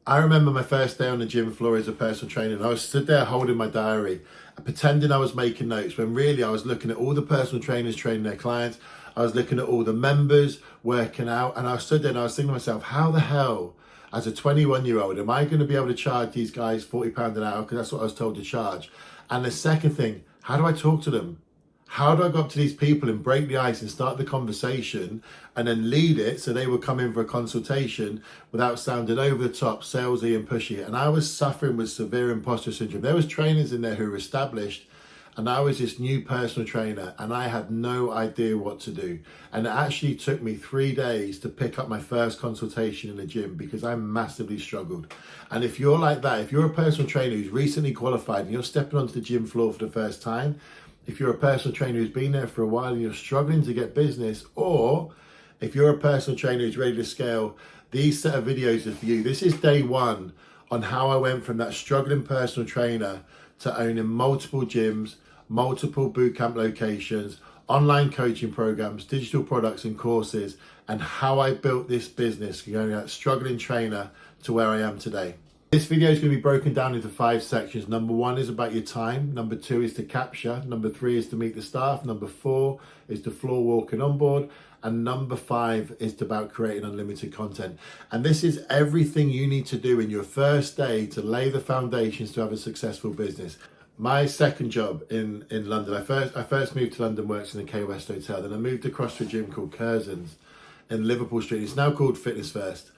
I remember my first day on the gym floor as a personal trainer, and I was stood there holding my diary, pretending I was making notes, when really I was looking at all the personal trainers training their clients. I was looking at all the members working out, and I stood there and I was thinking to myself, how the hell, as a 21-year-old, am I going to be able to charge these guys £40 an hour? Because that's what I was told to charge. And the second thing, how do I talk to them? How do I go up to these people and break the ice and start the conversation and then lead it so they would come in for a consultation without sounding over the top, salesy and pushy? And I was suffering with severe imposter syndrome. There was trainers in there who were established, and I was this new personal trainer, and I had no idea what to do. And it actually took me 3 days to pick up my first consultation in the gym because I massively struggled. And if you're like that, if you're a personal trainer who's recently qualified and you're stepping onto the gym floor for the first time, if you're a personal trainer who's been there for a while and you're struggling to get business, or if you're a personal trainer who's ready to scale, these set of videos are for you. This is day one on how I went from that struggling personal trainer to owning multiple gyms, multiple bootcamp locations, online coaching programs, digital products and courses, and how I built this business, going from that struggling trainer to where I am today. This video is going to be broken down into 5 sections. Number 1 is about your time. Number 2 is to capture. Number 3 is to meet the staff. Number 4 is to floor walk and onboard. And number 5 is about creating unlimited content. And this is everything you need to do in your first day to lay the foundations to have a successful business. My second job in London, I first moved to London, worked in the K West Hotel. Then I moved across to a gym called Curzon's in Liverpool Street. It's now called Fitness First.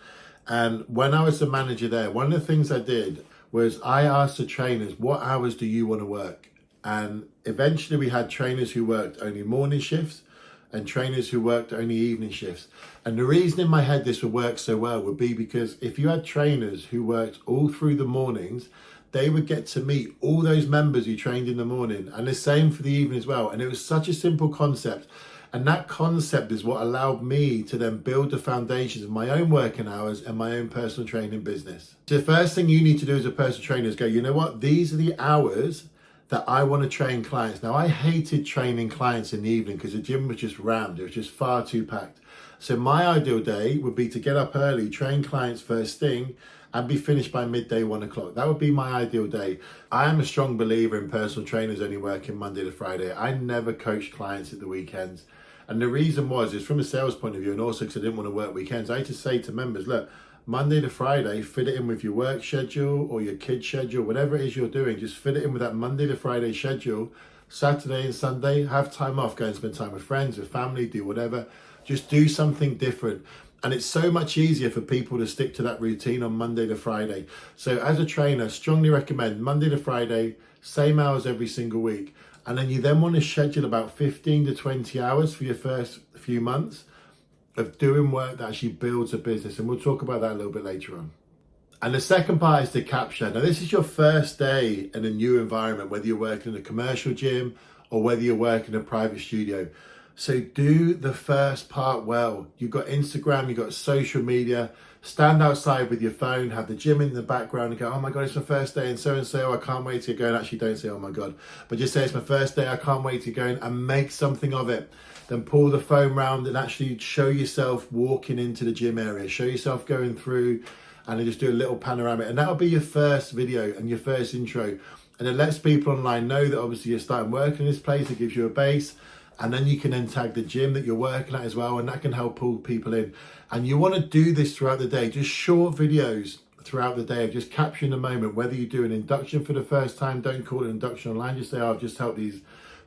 And when I was the manager there, one of the things I did was I asked the trainers, what hours do you want to work? And eventually we had trainers who worked only morning shifts and trainers who worked only evening shifts. And the reason in my head this would work so well would be because if you had trainers who worked all through the mornings, they would get to meet all those members who trained in the morning, and the same for the evening as well. And it was such a simple concept. And that concept is what allowed me to then build the foundations of my own working hours and my own personal training business. So the first thing you need to do as a personal trainer is go, you know what? These are the hours that I want to train clients. Now, I hated training clients in the evening because the gym was just rammed. It was just far too packed. So my ideal day would be to get up early, train clients first thing, and be finished by midday, 1 o'clock. That would be my ideal day. I am a strong believer in personal trainers only working Monday to Friday. I never coached clients at the weekends. And the reason is from a sales point of view, and also because I didn't want to work weekends, I had to say to members, look, Monday to Friday, fit it in with your work schedule or your kid schedule, whatever it is you're doing, just fit it in with that Monday to Friday schedule. Saturday and Sunday, have time off, go and spend time with friends, with family, do whatever. Just do something different. And it's so much easier for people to stick to that routine on Monday to Friday. So as a trainer, strongly recommend Monday to Friday, same hours every single week. And then you then want to schedule about 15 to 20 hours for your first few months of doing work that actually builds a business. And we'll talk about that a little bit later on. And the second part is to capture. Now, this is your first day in a new environment, whether you're working in a commercial gym or whether you're working in a private studio. So do the first part well. You've got Instagram, you've got social media. Stand outside with your phone, have the gym in the background and go, oh my God, it's my first day and so, I can't wait to go. And actually don't say, oh my God, but just say it's my first day, I can't wait to go and make something of it. Then pull the phone round and actually show yourself walking into the gym area. Show yourself going through and then just do a little panoramic. And that'll be your first video and your first intro. And it lets people online know that obviously you're starting work in this place. It gives you a base. And then you can then tag the gym that you're working at as well, and that can help pull people in. And you want to do this throughout the day, just short videos throughout the day of just capturing the moment. Whether you do an induction for the first time, don't call it induction online, just say, oh, I've just helped these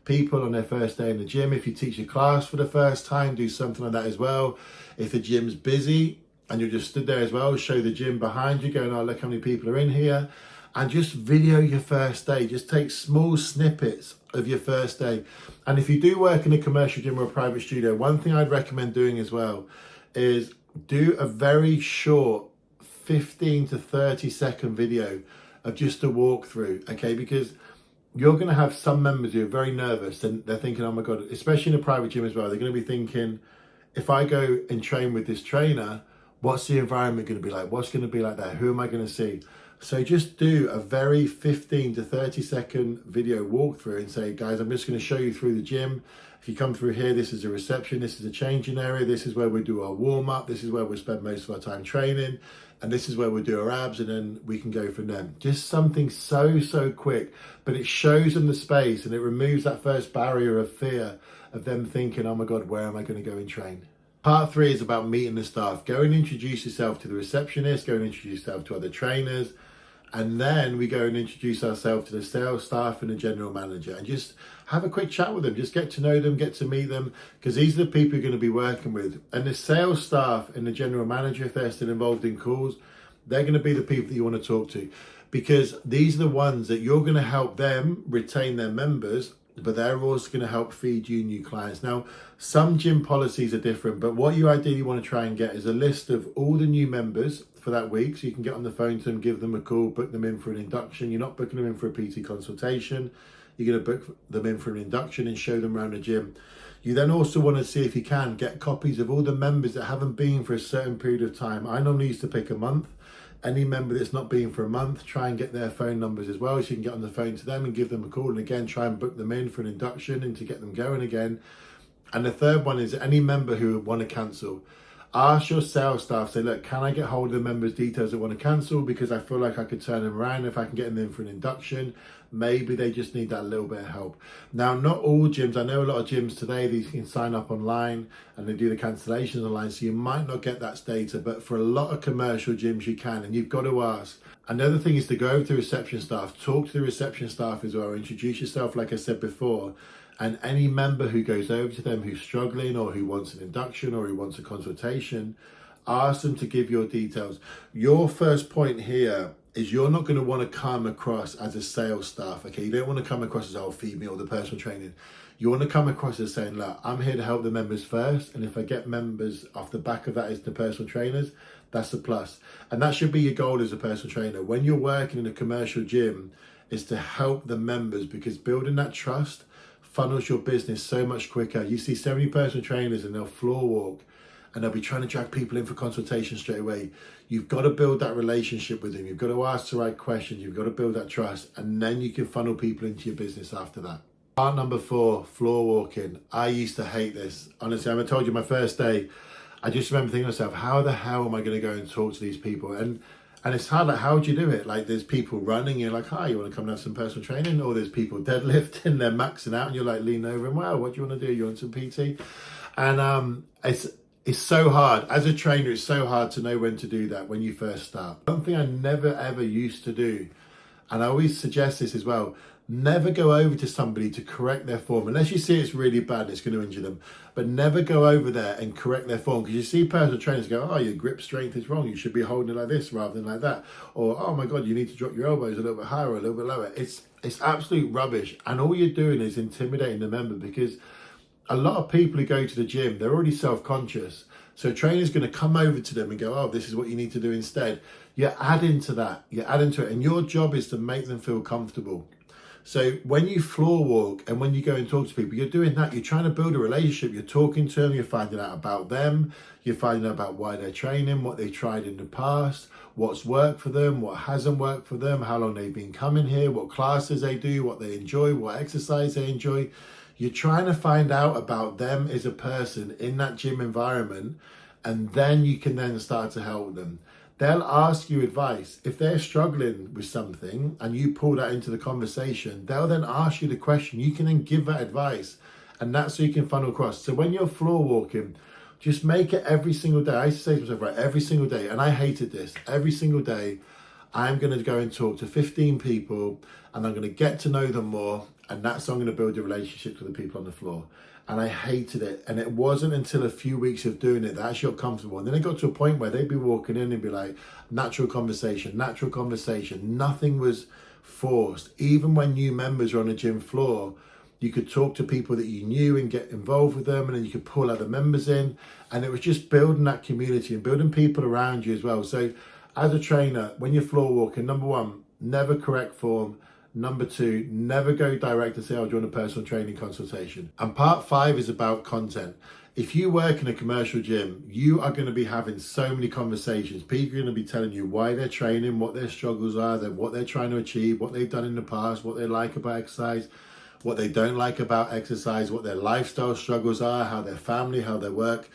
people on their first day in the gym. If you teach a class for the first time, do something like that as well. If the gym's busy and you're just stood there as well, show the gym behind you, going, oh, look how many people are in here. And just video your first day. Just take small snippets of your first day. And if you do work in a commercial gym or a private studio, one thing I'd recommend doing as well is do a very short 15 to 30 second video of just a walkthrough, okay? Because you're going to have some members who are very nervous and they're thinking, oh my God, especially in a private gym as well, they're going to be thinking, if I go and train with this trainer, what's the environment going to be like? What's going to be like there? Who am I going to see? So just do a very 15 to 30 second video walkthrough and say, guys, I'm just going to show you through the gym. If you come through here, this is a reception, this is a changing area, this is where we do our warm up, this is where we spend most of our time training. and this is where we'll do our abs, and then we can go from there. Just something so quick, but it shows them the space, and it removes that first barrier of fear of them thinking, oh my God, where am I going to go and train? Part 3 is about meeting the staff. Go and introduce yourself to the receptionist, go and introduce yourself to other trainers, and then we go and introduce ourselves to the sales staff and the general manager, and just have a quick chat with them. Just get to know them, get to meet them, because these are the people you're going to be working with. And the sales staff and the general manager, if they're still involved in calls, they're going to be the people that you want to talk to, because these are the ones that you're going to help them retain their members, but they're also going to help feed you new clients. Now, some gym policies are different, but what you ideally want to try and get is a list of all the new members for that week, so you can get on the phone to them, give them a call, book them in for an induction. You're not booking them in for a PT consultation. You're going to book them in for an induction and show them around the gym. You then also want to see if you can get copies of all the members that haven't been for a certain period of time. I normally used to pick a month. Any member that's not been for a month, try and get their phone numbers as well, so you can get on the phone to them and give them a call, and again try and book them in for an induction and to get them going again. And the third one is any member who want to cancel. Ask your sales staff, say, look, can I get hold of the members' details that want to cancel, because I feel like I could turn them around if I can get them in for an induction. Maybe they just need that little bit of help. Now, not all gyms, I know a lot of gyms today, these can sign up online and they do the cancellations online, so you might not get that data, but for a lot of commercial gyms you can, and you've got to ask. Another thing is to go over to reception staff, talk to the reception staff as well, introduce yourself like I said before, and any member who goes over to them who's struggling or who wants an induction or who wants a consultation, ask them to give your details. Your first point here is you're not going to want to come across as a sales staff, okay? You don't want to come across as, oh, feed me or the personal training. You want to come across as saying, look, I'm here to help the members first, and if I get members off the back of that as the personal trainers, that's a plus. And that should be your goal as a personal trainer. When you're working in a commercial gym, is to help the members, because building that trust funnels your business so much quicker. You see so many personal trainers and they'll floor walk and they'll be trying to drag people in for consultation straight away. You've got to build that relationship with them. You've got to ask the right questions. You've got to build that trust, and then you can funnel people into your business after that. Part number 4, floor walking. I used to hate this. Honestly, I told you my first day, I just remember thinking to myself, how the hell am I going to go and talk to these people? And it's hard, like, how do you do it? Like, there's people running, you're like, hi, you want to come and have some personal training? Or there's people deadlifting, they're maxing out, and you're like, lean over and, wow, what do you want to do? You want some PT? And it's so hard. As a trainer, it's so hard to know when to do that when you first start. One thing I never ever used to do, and I always suggest this as well, never go over to somebody to correct their form, unless you see it's really bad and it's going to injure them. But never go over there and correct their form, because you see personal trainers go, oh, your grip strength is wrong. You should be holding it like this rather than like that. Or, oh my God, you need to drop your elbows a little bit higher or a little bit lower. It's absolute rubbish. And all you're doing is intimidating the member, because a lot of people who go to the gym, they're already self-conscious. So a trainer's going to come over to them and go, oh, this is what you need to do instead. You're adding to that. You're adding to it. And your job is to make them feel comfortable. So when you floor walk and when you go and talk to people, you're doing that. You're trying to build a relationship. You're talking to them. You're finding out about them. You're finding out about why they're training, what they tried in the past, what's worked for them, what hasn't worked for them, how long they've been coming here, what classes they do, what they enjoy, what exercise they enjoy. You're trying to find out about them as a person in that gym environment, and then you can then start to help them. They'll ask you advice. If they're struggling with something and you pull that into the conversation, they'll then ask you the question. You can then give that advice, and that's so you can funnel across. So when you're floor walking, just make it every single day. I used to say to myself, right, every single day, and I hated this, every single day, I'm going to go and talk to 15 people, and I'm going to get to know them more, and that's how I'm going to build a relationship with the people on the floor. And I hated it. And it wasn't until a few weeks of doing it that I actually got comfortable. And then it got to a point where they'd be walking in and be like, natural conversation. Nothing was forced. Even when new members were on a gym floor, you could talk to people that you knew and get involved with them, and then you could pull other members in. And it was just building that community and building people around you as well. So as a trainer, when you're floor walking, number 1, never correct form. Number 2, never go direct and say, oh, do you want a personal training consultation? And part 5 is about content. If you work in a commercial gym, you are going to be having so many conversations. People are going to be telling you why they're training, what their struggles are, what they're trying to achieve, what they've done in the past, what they like about exercise, what they don't like about exercise, what their lifestyle struggles are, how their family, how their work.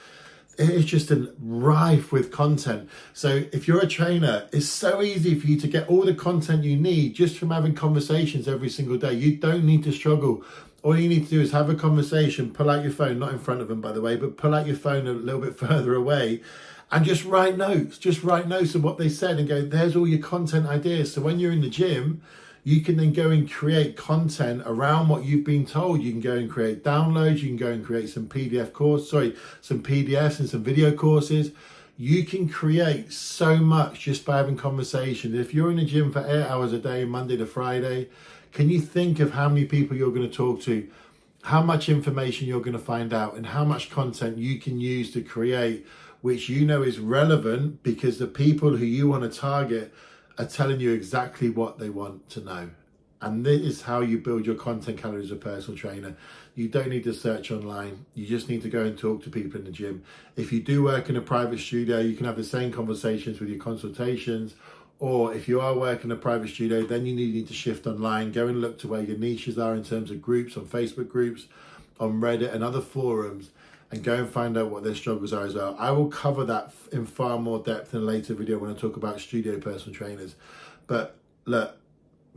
it's just rife with content. So if you're a trainer, it's so easy for you to get all the content you need just from having conversations every single day. You don't need to struggle. All you need to do is have a conversation, pull out your phone, not in front of them, by the way, but pull out your phone a little bit further away and just write notes of what they said and go, there's all your content ideas. So when you're in the gym, you can then go and create content around what you've been told. You can go and create downloads. You can go and create some some PDFs and some video courses. You can create so much just by having conversations. If you're in the gym for 8 hours a day, Monday to Friday, can you think of how many people you're going to talk to, how much information you're going to find out, and how much content you can use to create, which you know is relevant because the people who you want to target are telling you exactly what they want to know. And this is how you build your content calendar as a personal trainer. You don't need to search online. You just need to go and talk to people in the gym. If you do work in a private studio, you can have the same conversations with your consultations. Or if you are working in a private studio, then you need to shift online. Go and look to where your niches are in terms of groups, on Facebook groups, on Reddit and other forums, and go and find out what their struggles are as well. I will cover that in far more depth in a later video when I talk about studio personal trainers. But look,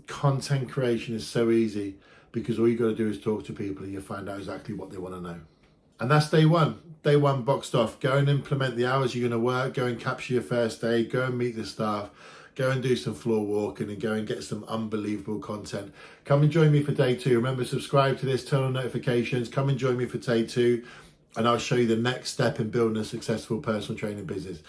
content creation is so easy because all you got to do is talk to people and you'll find out exactly what they want to know. And that's day one. Day one boxed off. Go and implement the hours you're going to work. Go and capture your first day. Go and meet the staff. Go and do some floor walking and go and get some unbelievable content. Come and join me for day two. Remember, subscribe to this, turn on notifications. Come and join me for day two. And I'll show you the next step in building a successful personal training business.